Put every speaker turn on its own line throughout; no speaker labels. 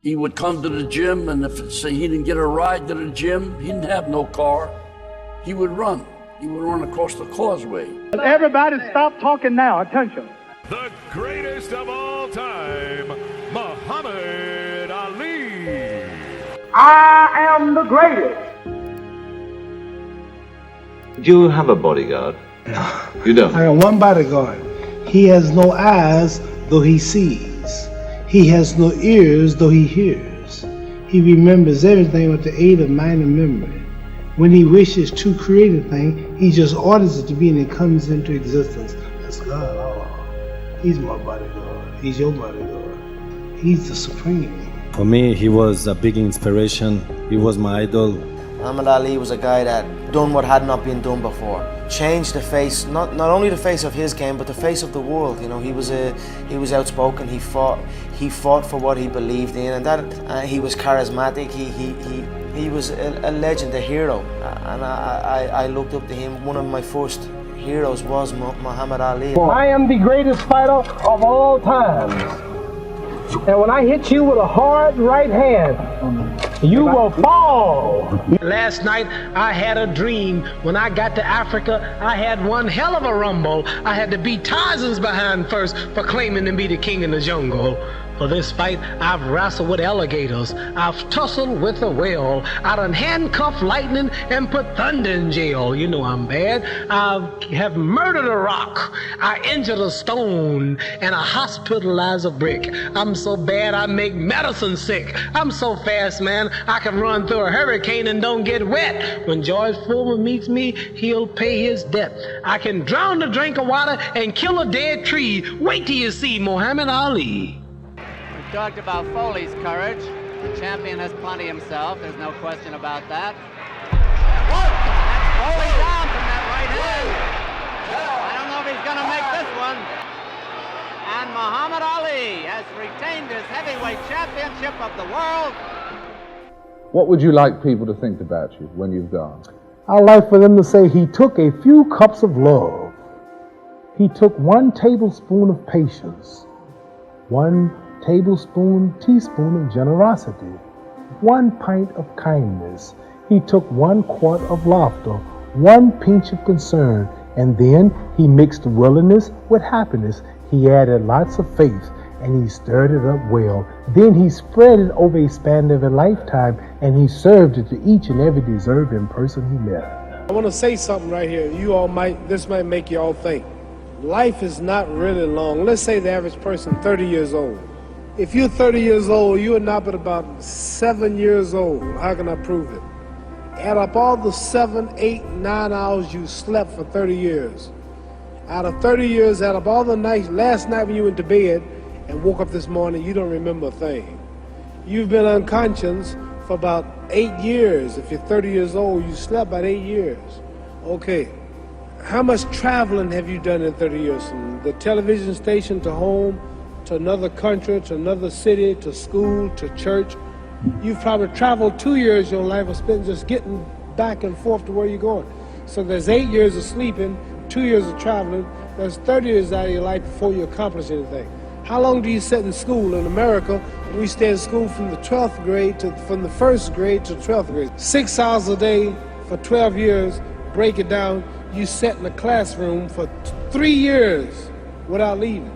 He would come to the gym, and if say he didn't get a ride to the gym, he didn't have no car, he would run. He would run across the causeway.
Everybody stop talking now. Attention.
The greatest of all time, Muhammad Ali.
I am the greatest.
Do you have a bodyguard?
No.
You don't?
I have one bodyguard. He has no eyes, though he sees. He has no ears, though he hears. He remembers everything with the aid of mind and memory. When he wishes to create a thing, he just orders it to be and it comes into existence. That's God. Oh, he's my bodyguard. He's your bodyguard. He's the supreme.
For me, he was a big inspiration. He was my idol.
Muhammad Ali was a guy that done what had not been done before. Changed the face, not only the face of his game, but the face of the world. You know, he was outspoken. He fought for what he believed in, and that he was charismatic. He was a legend, a hero, and I looked up to him. One of my first heroes was Muhammad Ali.
I am the greatest fighter of all times. And when I hit you with a hard right hand, you will fall. Last night, I had a dream. When I got to Africa, I had one hell of a rumble. I had to beat Tarzan's behind first for claiming to be the king in the jungle. For this fight, I've wrestled with alligators. I've tussled with a whale. I done handcuffed lightning and put thunder in jail. You know I'm bad. I have murdered a rock. I injured a stone. And I hospitalized a brick. I'm so bad I make medicine sick. I'm so fast, man, I can run through a hurricane and don't get wet. When George Foreman meets me, he'll pay his debt. I can drown a drink of water and kill a dead tree. Wait till you see Muhammad Ali.
We talked about Foley's courage. The champion has plenty himself. There's no question about that. That's Foley down from that right hand. I don't know if he's going to make this one. And Muhammad Ali has retained his heavyweight championship of the world.
What would you like people to think about you when you've gone?
I'd like for them to say he took a few cups of love. He took 1 tablespoon of patience. 1 teaspoon of generosity, 1 pint of kindness. He took 1 quart of laughter, 1 pinch of concern, and then he mixed willingness with happiness. He added lots of faith, and he stirred it up well. Then he spread it over a span of a lifetime, and he served it to each and every deserving person he met.
I want to say something right here. This might make you all think. Life is not really long. Let's say the average person, 30 years old. If you're 30 years old, you are not but about 7 years old. How can I prove it? Add up all the 7, 8, 9 hours you slept for 30 years. Out of 30 years, add up all the nights, last night when you went to bed and woke up this morning, you don't remember a thing. You've been unconscious for about 8 years. If you're 30 years old, you slept about 8 years. Okay. How much traveling have you done in 30 years? From the television station to home, to another country, to another city, to school, to church. You've probably traveled 2 years of your life or spent just getting back and forth to where you're going. So there's 8 years of sleeping, 2 years of traveling. There's 30 years out of your life before you accomplish anything. How long do you sit in school? In America, we stay in school from the 12th grade from the 1st grade to 12th grade. 6 hours a day for 12 years, break it down, you sat in the classroom for 3 years without leaving.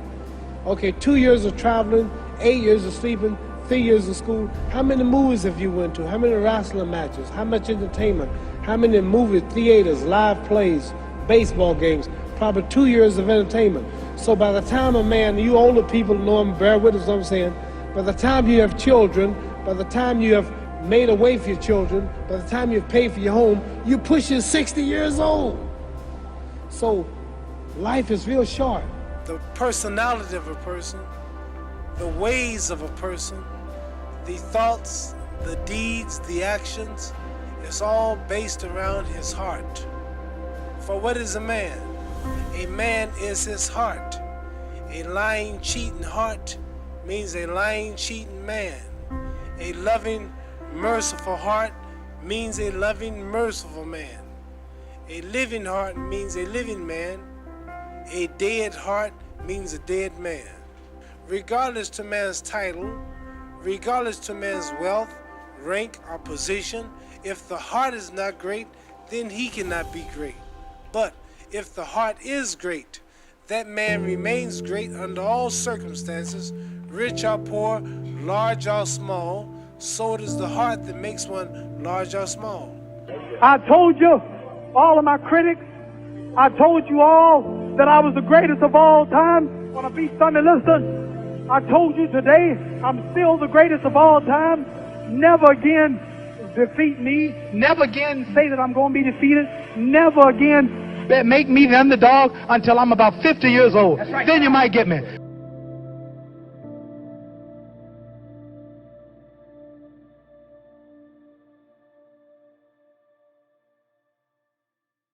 Okay, 2 years of traveling, 8 years of sleeping, 3 years of school. How many movies have you went to? How many wrestling matches? How much entertainment? How many movie theaters, live plays, baseball games? Probably 2 years of entertainment. So by the time a man, you older people know him, bear with us what I'm saying, by the time you have children, by the time you have made a way for your children, by the time you've paid for your home, you're pushing 60 years old. So life is real short. The personality of a person, the ways of a person, the thoughts, the deeds, the actions, it's all based around his heart. For what is a man? A man is his heart. A lying, cheating heart means a lying, cheating man. A loving, merciful heart means a loving, merciful man. A living heart means a living man. A dead heart means a dead man. Regardless to man's title, Regardless to man's wealth, rank, or position, if the heart is not great, then he cannot be great. But if the heart is great, that man remains great under all circumstances, rich or poor, large or small. So it is the heart that makes one large or small.
I told you, all of my critics, I told you all that I was the greatest of all time. On a beat Sunday, listen, I told you today, I'm still the greatest of all time. Never again defeat me. Never again say that I'm going to be defeated. Never again make me the underdog until I'm about 50 years old. Then you might get me.